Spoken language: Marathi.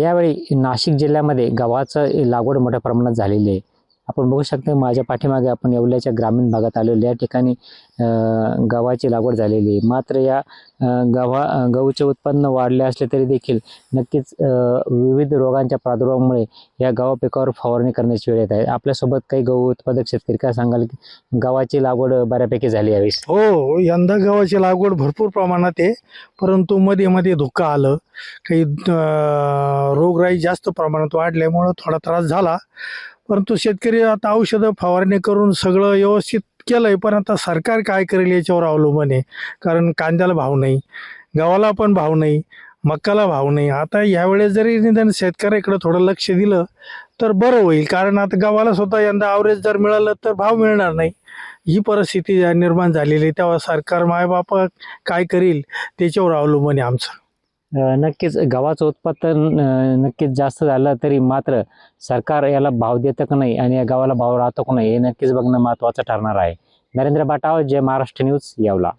यावेळी नाशिक जिल्ह्यामध्ये गव्हाचं लागवड मोठ्या प्रमाणात झालेली आहे. आपण बघू शकता माझ्या पाठीमागे आपण येवल्याच्या ग्रामीण भागात आलेलो. या ठिकाणी गव्हाची लागवड झालेली आहे. मात्र या गहूचे उत्पन्न वाढले असले तरी देखील नक्कीच विविध रोगांच्या प्रादुर्भावामुळे या गव्हा पिकावर फवारणी करण्याची वेळ येत आहे. आपल्यासोबत काही गहू उत्पादक शेतकरी काय सांगाल की गव्हाची लागवड बऱ्यापैकी झाली यावेळेस? हो, यंदा गव्हाची लागवड भरपूर प्रमाणात आहे, परंतु मध्ये मध्ये धुकं आलं, काही रोगराई जास्त प्रमाणात वाढल्यामुळं थोडा त्रास झाला. परंतु शेतकरी आता औषधं फवारणी करून सगळं व्यवस्थित केलंय, पण आता सरकार काय करेल याच्यावर अवलंबून आहे. कारण कांद्याला भाव नाही, गव्हाला पण भाव नाही, मक्काला भाव नाही. आता ह्यावेळेस जरी निदान शेतकऱ्याकडे थोडं लक्ष दिलं तर बरं होईल, कारण आता गव्हाला स्वतः यंदा ॲव्हरेज जर मिळालं तर भाव मिळणार नाही, ही परिस्थिती निर्माण झालेली आहे. तेव्हा सरकार मायबाप काय करील त्याच्यावर अवलंबून आहे आमचं. नक्कीच गव्हाचं उत्पादन नक्कीच जास्त झालं तरी मात्र सरकार याला भाव देतं का नाही आणि या गव्हाला भाव राहतो का नाही हे नक्कीच बघणं महत्त्वाचं ठरणार आहे. नरेंद्र बाटाव, जय महाराष्ट्र न्यूज, येवला.